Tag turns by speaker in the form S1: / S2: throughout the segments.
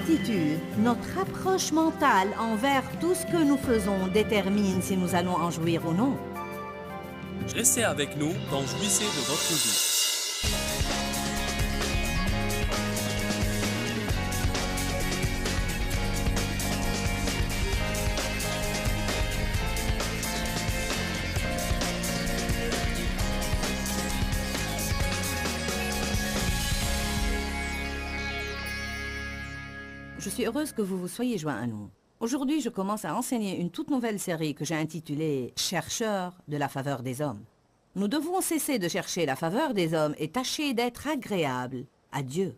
S1: attitude, notre approche mentale envers tout ce que nous faisons détermine si nous allons en jouir ou non.
S2: Restez avec nous dans Jouissez de votre vie.
S1: Je suis heureuse que vous vous soyez joints à nous. Aujourd'hui, je commence à enseigner une toute nouvelle série que j'ai intitulée « Chercheurs de la faveur des hommes ». Nous devons cesser de chercher la faveur des hommes et tâcher d'être agréables à Dieu.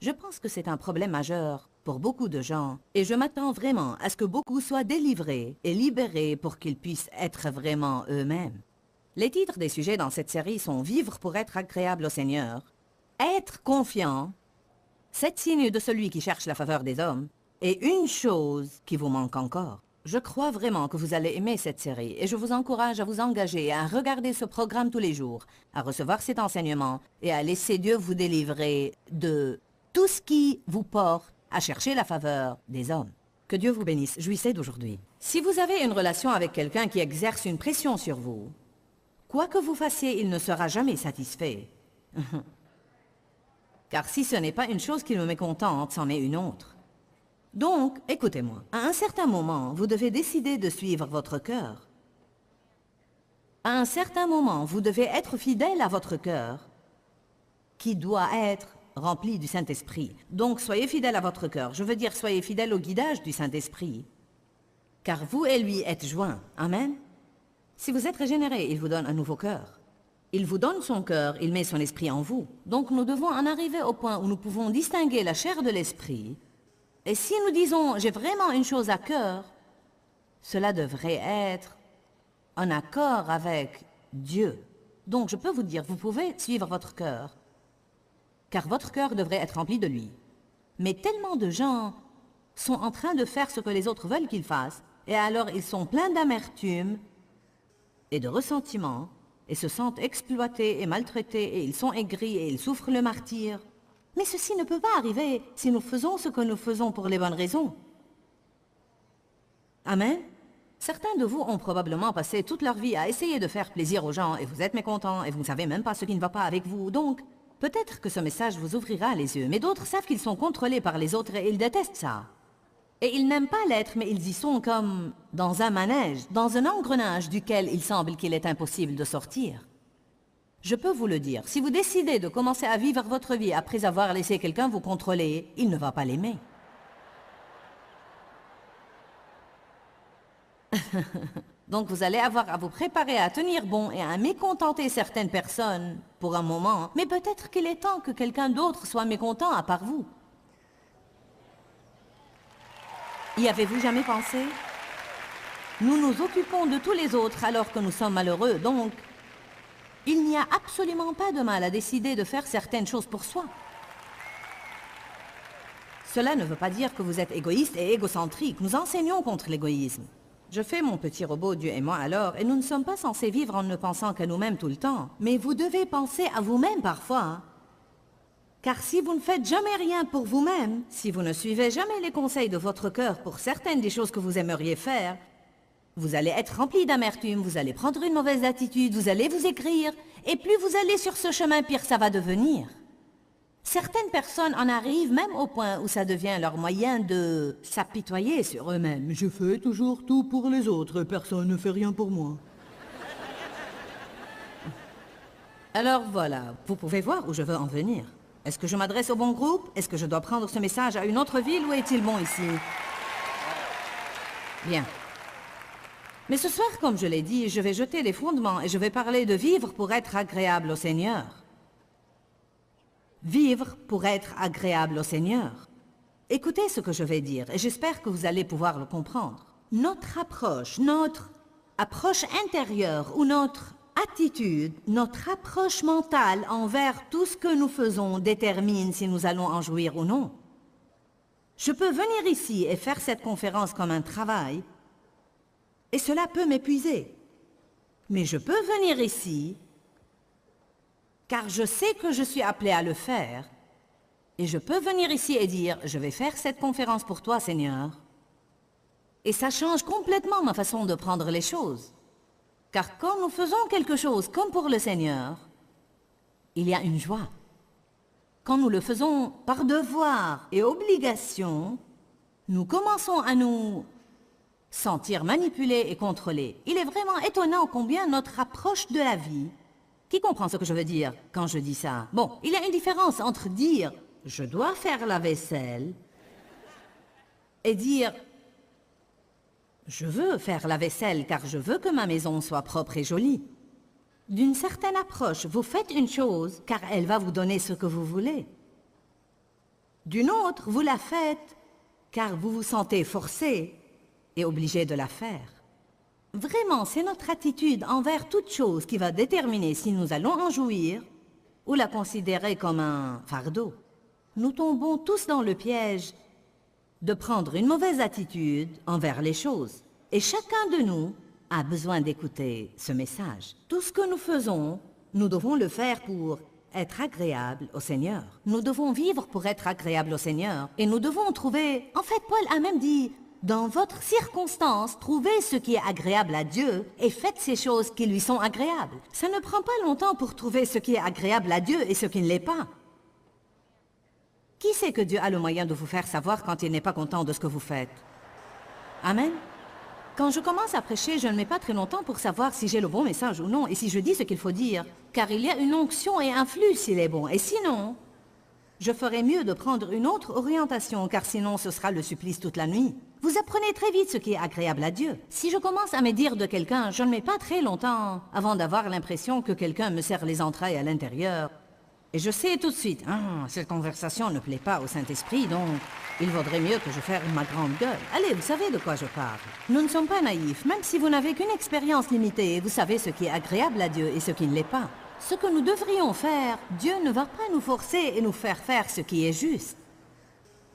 S1: Je pense que c'est un problème majeur pour beaucoup de gens et je m'attends vraiment à ce que beaucoup soient délivrés et libérés pour qu'ils puissent être vraiment eux-mêmes. Les titres des sujets dans cette série sont « Vivre pour être agréable au Seigneur »,« Être confiant », 7 signes de celui qui cherche la faveur des hommes et une chose qui vous manque encore. Je crois vraiment que vous allez aimer cette série et je vous encourage à vous engager et à regarder ce programme tous les jours, à recevoir cet enseignement et à laisser Dieu vous délivrer de tout ce qui vous porte à chercher la faveur des hommes. Que Dieu vous bénisse. Jouissez d'aujourd'hui. Si vous avez une relation avec quelqu'un qui exerce une pression sur vous, quoi que vous fassiez, il ne sera jamais satisfait. Car si ce n'est pas une chose qui me mécontente, c'en est une autre. Donc, écoutez-moi, à un certain moment, vous devez décider de suivre votre cœur. À un certain moment, vous devez être fidèle à votre cœur, qui doit être rempli du Saint-Esprit. Donc, soyez fidèle à votre cœur. Je veux dire, soyez fidèle au guidage du Saint-Esprit. Car vous et lui êtes joints. Amen. Si vous êtes régénéré, il vous donne un nouveau cœur. Il vous donne son cœur, il met son esprit en vous. Donc nous devons en arriver au point où nous pouvons distinguer la chair de l'esprit. Et si nous disons « j'ai vraiment une chose à cœur », cela devrait être en accord avec Dieu. Donc je peux vous dire, vous pouvez suivre votre cœur, car votre cœur devrait être rempli de lui. Mais tellement de gens sont en train de faire ce que les autres veulent qu'ils fassent, et alors ils sont pleins d'amertume et de ressentiment, et se sentent exploités et maltraités, et ils sont aigris, et ils souffrent le martyre. Mais ceci ne peut pas arriver si nous faisons ce que nous faisons pour les bonnes raisons. Amen. Certains de vous ont probablement passé toute leur vie à essayer de faire plaisir aux gens, et vous êtes mécontents, et vous ne savez même pas ce qui ne va pas avec vous. Donc, peut-être que ce message vous ouvrira les yeux, mais d'autres savent qu'ils sont contrôlés par les autres, et ils détestent ça. Et ils n'aiment pas l'être, mais ils y sont comme dans un manège, dans un engrenage duquel il semble qu'il est impossible de sortir. Je peux vous le dire, si vous décidez de commencer à vivre votre vie après avoir laissé quelqu'un vous contrôler, il ne va pas l'aimer. Donc vous allez avoir à vous préparer à tenir bon et à mécontenter certaines personnes pour un moment, mais peut-être qu'il est temps que quelqu'un d'autre soit mécontent à part vous. Y avez-vous jamais pensé? Nous nous occupons de tous les autres alors que nous sommes malheureux, donc il n'y a absolument pas de mal à décider de faire certaines choses pour soi. Cela ne veut pas dire que vous êtes égoïste et égocentrique. Nous enseignons contre l'égoïsme. Je fais mon petit robot, Dieu et moi alors, et nous ne sommes pas censés vivre en ne pensant qu'à nous-mêmes tout le temps. Mais vous devez penser à vous-même parfois, hein? Car si vous ne faites jamais rien pour vous-même, si vous ne suivez jamais les conseils de votre cœur pour certaines des choses que vous aimeriez faire, vous allez être rempli d'amertume, vous allez prendre une mauvaise attitude, vous allez vous écrire, et plus vous allez sur ce chemin, pire ça va devenir. Certaines personnes en arrivent même au point où ça devient leur moyen de s'apitoyer sur eux-mêmes. Je fais toujours tout pour les autres, personne ne fait rien pour moi. Alors voilà, vous pouvez voir où je veux en venir. Est-ce que je m'adresse au bon groupe? Est-ce que je dois prendre ce message à une autre ville ou est-il bon ici? Bien. Mais ce soir, comme je l'ai dit, je vais jeter les fondements et je vais parler de vivre pour être agréable au Seigneur. Vivre pour être agréable au Seigneur. Écoutez ce que je vais dire et j'espère que vous allez pouvoir le comprendre. Notre approche intérieure ou notre attitude, notre approche mentale envers tout ce que nous faisons détermine si nous allons en jouir ou non. Je peux venir ici et faire cette conférence comme un travail, et cela peut m'épuiser. Mais je peux venir ici, car je sais que je suis appelé à le faire, Et je peux venir ici et dire, je vais faire cette conférence pour toi, Seigneur. Et ça change complètement ma façon de prendre les choses. Car quand nous faisons quelque chose comme pour le Seigneur, il y a une joie. Quand nous le faisons par devoir et obligation, nous commençons à nous sentir manipulés et contrôlés. Il est vraiment étonnant combien notre approche de la vie... Qui comprend ce que je veux dire quand je dis ça? Bon, il y a une différence entre dire « je dois faire la vaisselle » et dire « je veux faire la vaisselle car je veux que ma maison soit propre et jolie ». D'une certaine approche, vous faites une chose car elle va vous donner ce que vous voulez. D'une autre, vous la faites car vous vous sentez forcé et obligé de la faire. Vraiment, c'est notre attitude envers toute chose qui va déterminer si nous allons en jouir ou la considérer comme un fardeau. Nous tombons tous dans le piège de prendre une mauvaise attitude envers les choses. Et chacun de nous a besoin d'écouter ce message. Tout ce que nous faisons, nous devons le faire pour être agréable au Seigneur. Nous devons vivre pour être agréable au Seigneur. Et nous devons trouver... En fait, Paul a même dit, dans votre circonstance, trouvez ce qui est agréable à Dieu et faites ces choses qui lui sont agréables. Ça ne prend pas longtemps pour trouver ce qui est agréable à Dieu et ce qui ne l'est pas. Qui sait que Dieu a le moyen de vous faire savoir quand il n'est pas content de ce que vous faites? Amen. Quand je commence à prêcher, je ne mets pas très longtemps pour savoir si j'ai le bon message ou non, et si je dis ce qu'il faut dire, car il y a une onction et un flux s'il est bon, et sinon, je ferais mieux de prendre une autre orientation, car sinon ce sera le supplice toute la nuit. Vous apprenez très vite ce qui est agréable à Dieu. Si je commence à me dire de quelqu'un, je ne mets pas très longtemps avant d'avoir l'impression que quelqu'un me serre les entrailles à l'intérieur. Et je sais tout de suite, cette conversation ne plaît pas au Saint-Esprit, donc il vaudrait mieux que je ferme ma grande gueule. Allez, vous savez de quoi je parle. Nous ne sommes pas naïfs, même si vous n'avez qu'une expérience limitée, vous savez ce qui est agréable à Dieu et ce qui ne l'est pas. Ce que nous devrions faire, Dieu ne va pas nous forcer et nous faire faire ce qui est juste.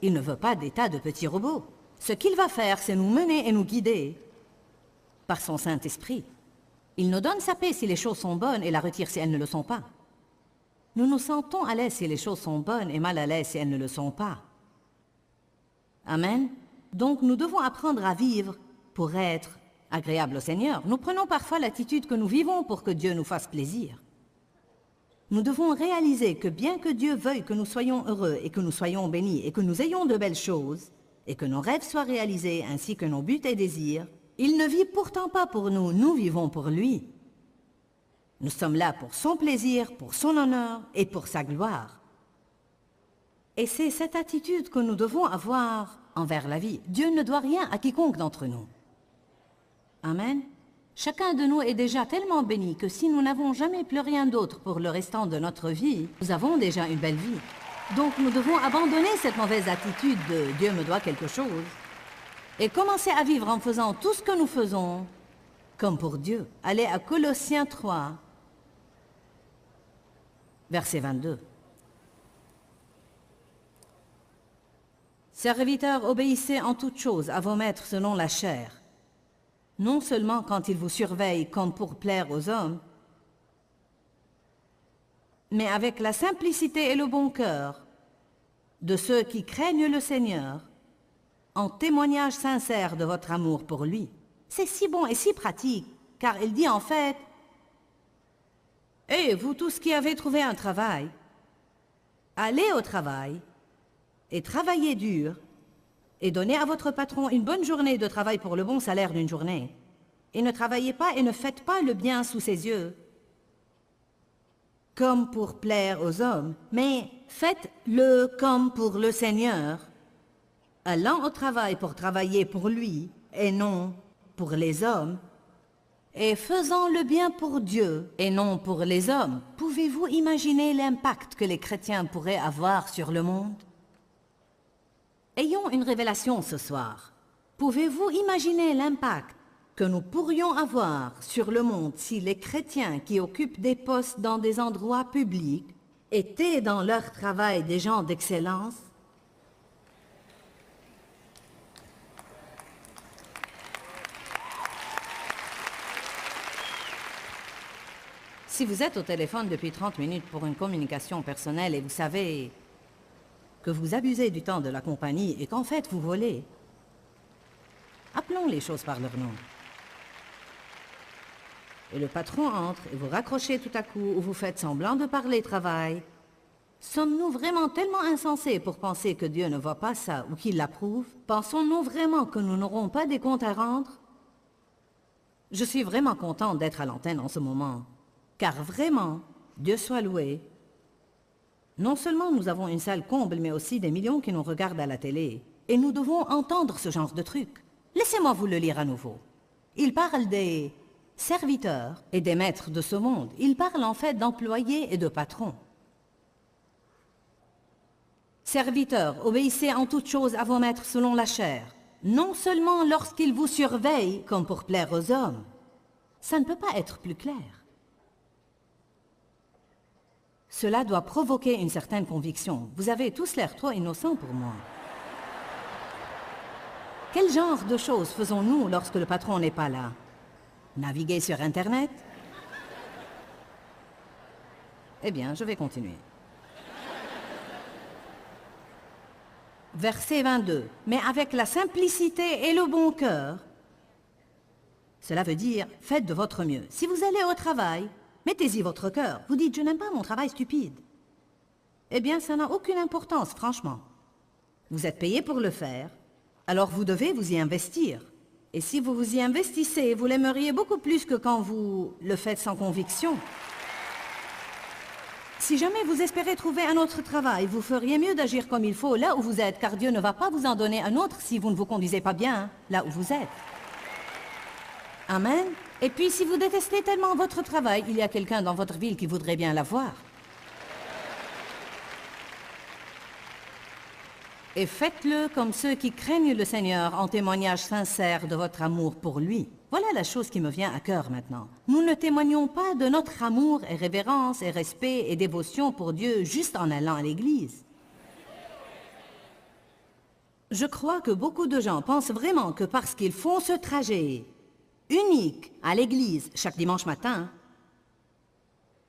S1: Il ne veut pas des tas de petits robots. Ce qu'il va faire, c'est nous mener et nous guider par son Saint-Esprit. Il nous donne sa paix si les choses sont bonnes et la retire si elles ne le sont pas. Nous nous sentons à l'aise si les choses sont bonnes et mal à l'aise si elles ne le sont pas. Amen. Donc nous devons apprendre à vivre pour être agréables au Seigneur. Nous prenons parfois l'attitude que nous vivons pour que Dieu nous fasse plaisir. Nous devons réaliser que bien que Dieu veuille que nous soyons heureux et que nous soyons bénis et que nous ayons de belles choses et que nos rêves soient réalisés ainsi que nos buts et désirs, il ne vit pourtant pas pour nous, nous vivons pour lui. Nous sommes là pour son plaisir, pour son honneur et pour sa gloire. Et c'est cette attitude que nous devons avoir envers la vie. Dieu ne doit rien à quiconque d'entre nous. Amen. Chacun de nous est déjà tellement béni que si nous n'avons jamais plus rien d'autre pour le restant de notre vie, nous avons déjà une belle vie. Donc nous devons abandonner cette mauvaise attitude de « Dieu me doit quelque chose » et commencer à vivre en faisant tout ce que nous faisons comme pour Dieu. Allez à Colossiens 3, verset 22. Serviteurs, obéissez en toutes choses à vos maîtres selon la chair, non seulement quand ils vous surveillent comme pour plaire aux hommes, mais avec la simplicité et le bon cœur de ceux qui craignent le Seigneur, en témoignage sincère de votre amour pour lui. C'est si bon et si pratique, car il dit en fait, « Et vous tous qui avez trouvé un travail, allez au travail et travaillez dur et donnez à votre patron une bonne journée de travail pour le bon salaire d'une journée. Et ne travaillez pas et ne faites pas le bien sous ses yeux, comme pour plaire aux hommes, mais faites-le comme pour le Seigneur, allant au travail pour travailler pour lui et non pour les hommes, et faisant le bien pour Dieu et non pour les hommes. Pouvez-vous imaginer l'impact que les chrétiens pourraient avoir sur le monde? Ayons une révélation ce soir. Pouvez-vous imaginer l'impact que nous pourrions avoir sur le monde si les chrétiens qui occupent des postes dans des endroits publics étaient dans leur travail des gens d'excellence? Si vous êtes au téléphone depuis 30 minutes pour une communication personnelle et vous savez que vous abusez du temps de la compagnie et qu'en fait vous volez. Appelons les choses par leur nom. Et le patron entre et vous raccrochez tout à coup ou vous faites semblant de parler travail. Sommes-nous vraiment tellement insensés pour penser que Dieu ne voit pas ça ou qu'il l'approuve? Pensons-nous vraiment que nous n'aurons pas des comptes à rendre? Je suis vraiment contente d'être à l'antenne en ce moment, car vraiment, Dieu soit loué. Non seulement nous avons une salle comble, mais aussi des millions qui nous regardent à la télé. Et nous devons entendre ce genre de truc. Laissez-moi vous le lire à nouveau. Il parle des serviteurs et des maîtres de ce monde. Il parle en fait d'employés et de patrons. Serviteurs, obéissez en toutes choses à vos maîtres selon la chair, non seulement lorsqu'ils vous surveillent comme pour plaire aux hommes. Ça ne peut pas être plus clair. Cela doit provoquer une certaine conviction. Vous avez tous l'air trop innocents pour moi. Quel genre de choses faisons-nous lorsque le patron n'est pas là? Naviguer sur Internet? Eh bien, je vais continuer. Verset 22. Mais avec la simplicité et le bon cœur. Cela veut dire, faites de votre mieux. Si vous allez au travail, mettez-y votre cœur. Vous dites, je n'aime pas mon travail stupide. Eh bien, ça n'a aucune importance, franchement. Vous êtes payé pour le faire, alors vous devez vous y investir. Et si vous vous y investissez, vous l'aimeriez beaucoup plus que quand vous le faites sans conviction. Si jamais vous espérez trouver un autre travail, vous feriez mieux d'agir comme il faut là où vous êtes, car Dieu ne va pas vous en donner un autre si vous ne vous conduisez pas bien là où vous êtes. Amen. Et puis si vous détestez tellement votre travail, il y a quelqu'un dans votre ville qui voudrait bien l'avoir. Et faites-le comme ceux qui craignent le Seigneur en témoignage sincère de votre amour pour lui. Voilà la chose qui me vient à cœur maintenant. Nous ne témoignons pas de notre amour et révérence et respect et dévotion pour Dieu juste en allant à l'église. Je crois que beaucoup de gens pensent vraiment que parce qu'ils font ce trajet unique à l'église chaque dimanche matin,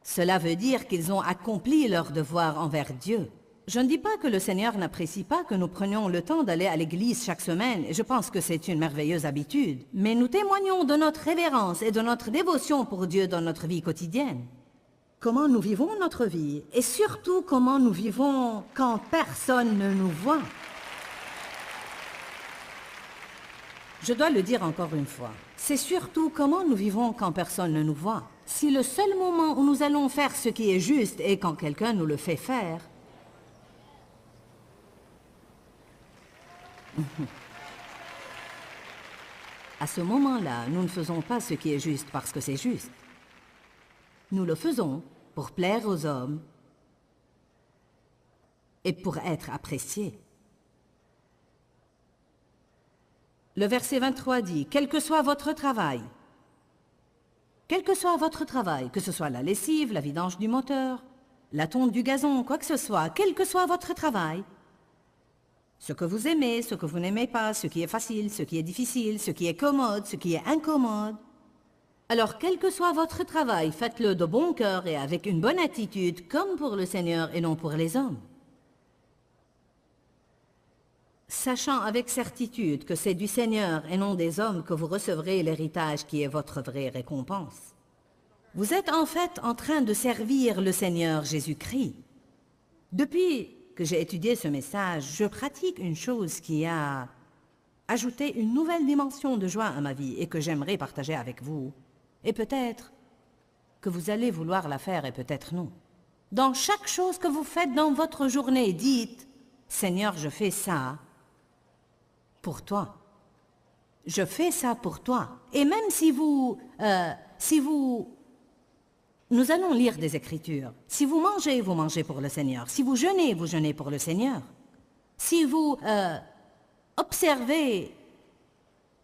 S1: cela veut dire qu'ils ont accompli leur devoir envers Dieu. Je ne dis pas que le Seigneur n'apprécie pas que nous prenions le temps d'aller à l'église chaque semaine, et je pense que c'est une merveilleuse habitude. Mais nous témoignons de notre révérence et de notre dévotion pour Dieu dans notre vie quotidienne. Comment nous vivons notre vie, et surtout comment nous vivons quand personne ne nous voit. Je dois le dire encore une fois, c'est surtout comment nous vivons quand personne ne nous voit. Si le seul moment où nous allons faire ce qui est juste est quand quelqu'un nous le fait faire, à ce moment-là, nous ne faisons pas ce qui est juste parce que c'est juste. Nous le faisons pour plaire aux hommes et pour être appréciés. Le verset 23 dit, « Quel que soit votre travail, quel que soit votre travail, que ce soit la lessive, la vidange du moteur, la tonte du gazon, quoi que ce soit, quel que soit votre travail, ce que vous aimez, ce que vous n'aimez pas, ce qui est facile, ce qui est difficile, ce qui est commode, ce qui est incommode. Alors, quel que soit votre travail, faites-le de bon cœur et avec une bonne attitude, comme pour le Seigneur et non pour les hommes. Sachant avec certitude que c'est du Seigneur et non des hommes que vous recevrez l'héritage qui est votre vraie récompense. Vous êtes en fait en train de servir le Seigneur Jésus-Christ. Depuis que j'ai étudié ce message, je pratique une chose qui a ajouté une nouvelle dimension de joie à ma vie et que j'aimerais partager avec vous. Et peut-être que vous allez vouloir la faire et peut-être non. Dans chaque chose que vous faites dans votre journée, dites « Seigneur, je fais ça pour toi. Je fais ça pour toi. » Et même si vous nous allons lire des Écritures. Si vous mangez pour le Seigneur. Si vous jeûnez pour le Seigneur. Si vous observez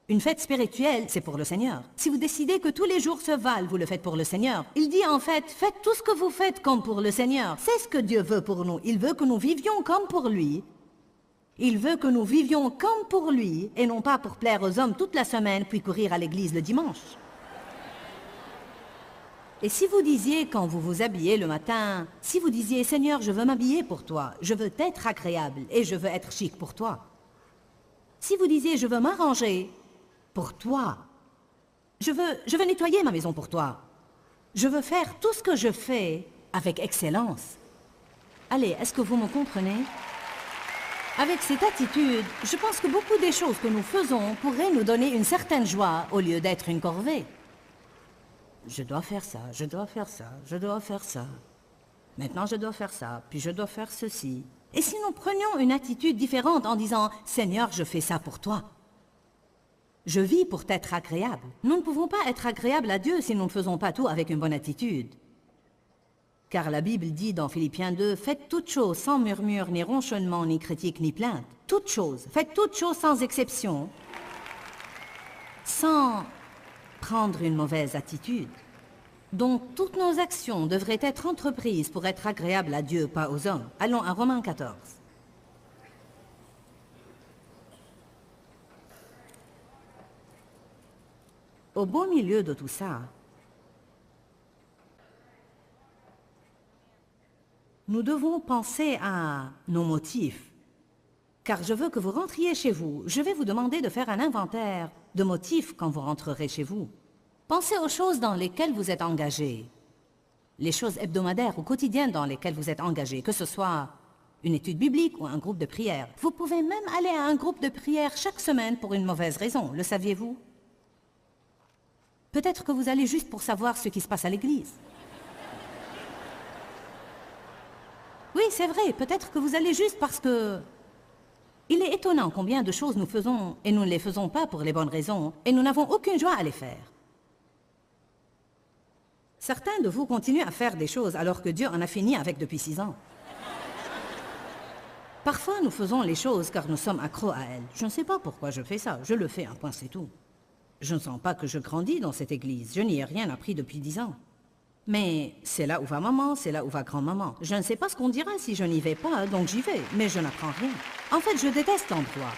S1: une fête spirituelle, c'est pour le Seigneur. Si vous décidez que tous les jours se valent, vous le faites pour le Seigneur. Il dit en fait, faites tout ce que vous faites comme pour le Seigneur. C'est ce que Dieu veut pour nous. Il veut que nous vivions comme pour lui. Il veut que nous vivions comme pour lui et non pas pour plaire aux hommes toute la semaine puis courir à l'église le dimanche. Et si vous disiez, quand vous vous habillez le matin, si vous disiez, Seigneur, je veux m'habiller pour toi, je veux être agréable et je veux être chic pour toi. Si vous disiez, je veux m'arranger pour toi, je veux nettoyer ma maison pour toi, je veux faire tout ce que je fais avec excellence. Allez, est-ce que vous me comprenez? Avec cette attitude, je pense que beaucoup des choses que nous faisons pourraient nous donner une certaine joie au lieu d'être une corvée. Je dois faire ça, je dois faire ça, je dois faire ça. Maintenant, je dois faire ça, puis je dois faire ceci. Et si nous prenions une attitude différente en disant « Seigneur, je fais ça pour toi. Je vis pour t'être agréable. » Nous ne pouvons pas être agréables à Dieu si nous ne faisons pas tout avec une bonne attitude. Car la Bible dit dans Philippiens 2, « Faites toutes choses sans murmure, ni ronchonnement, ni critique, ni plainte. » Toutes choses. Faites toutes choses sans exception, sans prendre une mauvaise attitude. Donc, toutes nos actions devraient être entreprises pour être agréables à Dieu, pas aux hommes. Allons à Romains 14. Au beau milieu de tout ça, nous devons penser à nos motifs. Car je veux que vous rentriez chez vous. Je vais vous demander de faire un inventaire de motifs quand vous rentrerez chez vous. Pensez aux choses dans lesquelles vous êtes engagé. Les choses hebdomadaires ou quotidiennes dans lesquelles vous êtes engagé, que ce soit une étude biblique ou un groupe de prière. Vous pouvez même aller à un groupe de prière chaque semaine pour une mauvaise raison, le saviez-vous? Peut-être que vous allez juste pour savoir ce qui se passe à l'église. Oui, c'est vrai, peut-être que vous allez juste parce que... Il est étonnant combien de choses nous faisons et nous ne les faisons pas pour les bonnes raisons et nous n'avons aucune joie à les faire. Certains de vous continuent à faire des choses alors que Dieu en a fini avec depuis 6 ans. Parfois, nous faisons les choses car nous sommes accros à elles. Je ne sais pas pourquoi je fais ça, je le fais, un point c'est tout. Je ne sens pas que je grandis dans cette église, je n'y ai rien appris depuis 10 ans. Mais c'est là où va maman, c'est là où va grand-maman. Je ne sais pas ce qu'on dira si je n'y vais pas, donc j'y vais, mais je n'apprends rien. En fait, je déteste l'endroit.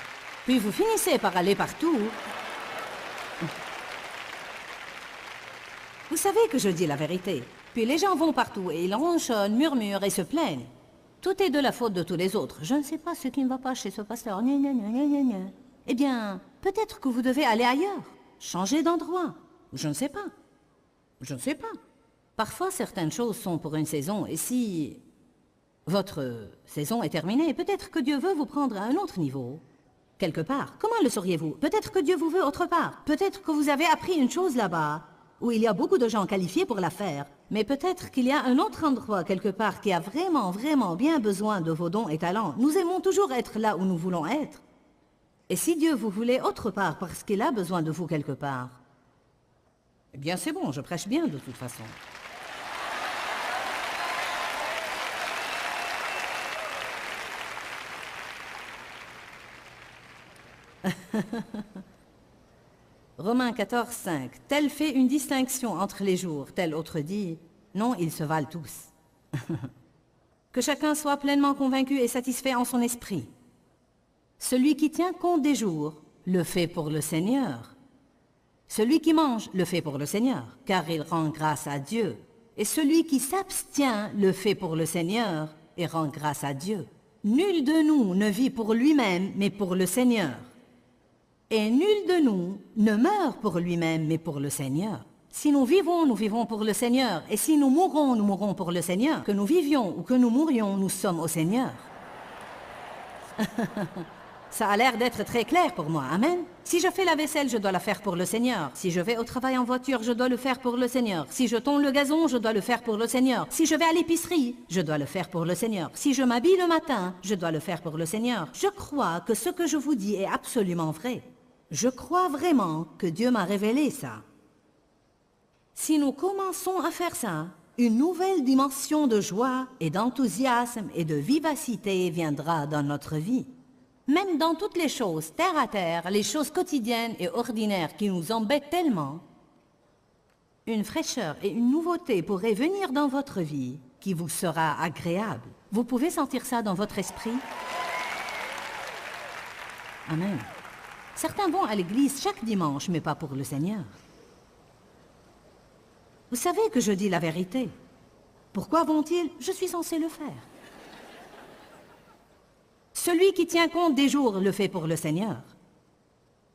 S1: Puis vous finissez par aller partout. Vous savez que je dis la vérité. Puis les gens vont partout et ils ronchonnent, murmurent et se plaignent. Tout est de la faute de tous les autres. Je ne sais pas ce qui ne va pas chez ce pasteur. Gna, gna, gna, gna, gna. Eh bien, peut-être que vous devez aller ailleurs. Changer d'endroit. Je ne sais pas. Je ne sais pas. Parfois, certaines choses sont pour une saison, et si votre saison est terminée, peut-être que Dieu veut vous prendre à un autre niveau. Quelque part. Comment le sauriez-vous? Peut-être que Dieu vous veut autre part. Peut-être que vous avez appris une chose là-bas, où il y a beaucoup de gens qualifiés pour la faire. Mais peut-être qu'il y a un autre endroit quelque part qui a vraiment, vraiment bien besoin de vos dons et talents. Nous aimons toujours être là où nous voulons être. Et si Dieu vous voulait autre part parce qu'il a besoin de vous quelque part, eh bien c'est bon, je prêche bien de toute façon. Romains 14, 5. Tel fait une distinction entre les jours, tel autre dit, non, ils se valent tous. Que chacun soit pleinement convaincu et satisfait en son esprit. Celui qui tient compte des jours, le fait pour le Seigneur. Celui qui mange, le fait pour le Seigneur, car il rend grâce à Dieu. Et celui qui s'abstient, le fait pour le Seigneur et rend grâce à Dieu. Nul de nous ne vit pour lui-même, mais pour le Seigneur. Et nul de nous ne meurt pour lui-même, mais pour le Seigneur. Si nous vivons pour le Seigneur. Et si nous mourrons pour le Seigneur. Que nous vivions ou que nous mourions, nous sommes au Seigneur. Ça a l'air d'être très clair pour moi, amen. Si je fais la vaisselle, je dois la faire pour le Seigneur. Si je vais au travail en voiture, je dois le faire pour le Seigneur. Si je tonds le gazon, je dois le faire pour le Seigneur. Si je vais à l'épicerie, je dois le faire pour le Seigneur. Si je m'habille le matin, je dois le faire pour le Seigneur. Je crois que ce que je vous dis est absolument vrai. Je crois vraiment que Dieu m'a révélé ça. Si nous commençons à faire ça, une nouvelle dimension de joie et d'enthousiasme et de vivacité viendra dans notre vie. Même dans toutes les choses, terre à terre, les choses quotidiennes et ordinaires qui nous embêtent tellement, une fraîcheur et une nouveauté pourraient venir dans votre vie qui vous sera agréable. Vous pouvez sentir ça dans votre esprit? Amen. Certains vont à l'église chaque dimanche, mais pas pour le Seigneur. Vous savez que je dis la vérité. Pourquoi vont-ils? Je suis censé le faire. Celui qui tient compte des jours le fait pour le Seigneur.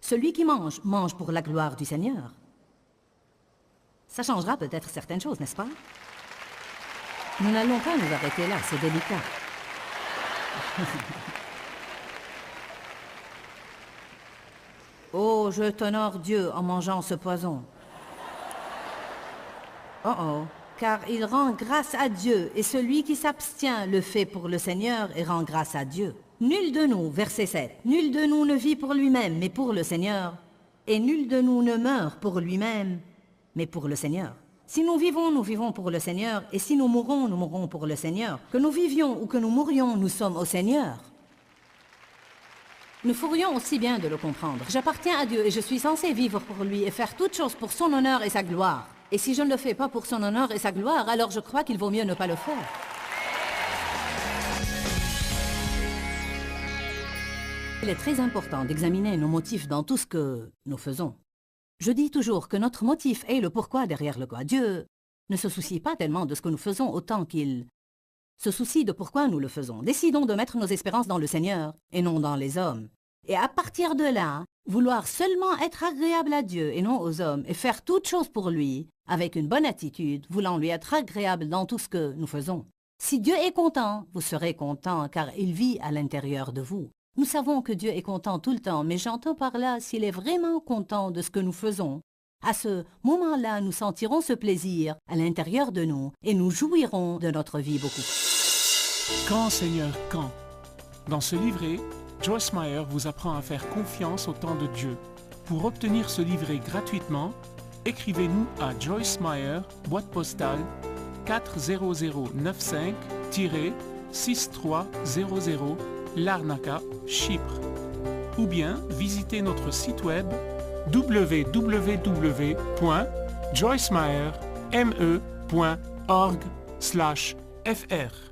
S1: Celui qui mange, mange pour la gloire du Seigneur. Ça changera peut-être certaines choses, n'est-ce pas? Nous n'allons pas nous arrêter là, c'est délicat. Oh, je t'honore Dieu en mangeant ce poison. Oh oh, car il rend grâce à Dieu, et celui qui s'abstient le fait pour le Seigneur et rend grâce à Dieu. Nul de nous, verset 7, nul de nous ne vit pour lui-même, mais pour le Seigneur, et nul de nous ne meurt pour lui-même, mais pour le Seigneur. Si nous vivons, nous vivons pour le Seigneur, et si nous mourons, nous mourons pour le Seigneur. Que nous vivions ou que nous mourions, nous sommes au Seigneur. Nous ferions aussi bien de le comprendre. J'appartiens à Dieu et je suis censé vivre pour lui et faire toutes choses pour son honneur et sa gloire. Et si je ne le fais pas pour son honneur et sa gloire, alors je crois qu'il vaut mieux ne pas le faire. Il est très important d'examiner nos motifs dans tout ce que nous faisons. Je dis toujours que notre motif est le pourquoi derrière le quoi. Dieu ne se soucie pas tellement de ce que nous faisons autant qu'il se soucie de pourquoi nous le faisons. Décidons de mettre nos espérances dans le Seigneur et non dans les hommes. Et à partir de là, vouloir seulement être agréable à Dieu et non aux hommes et faire toutes choses pour lui, avec une bonne attitude, voulant lui être agréable dans tout ce que nous faisons. Si Dieu est content, vous serez content car il vit à l'intérieur de vous. Nous savons que Dieu est content tout le temps, mais j'entends par là s'il est vraiment content de ce que nous faisons. À ce moment-là, nous sentirons ce plaisir à l'intérieur de nous et nous jouirons de notre vie beaucoup.
S3: Quand, Seigneur, quand? Dans ce livret, Joyce Meyer vous apprend à faire confiance au temps de Dieu. Pour obtenir ce livret gratuitement, écrivez-nous à Joyce Meyer, boîte postale 40095-6300 Larnaca, Chypre. Ou bien visitez notre site web www.joycemeyer.org/fr.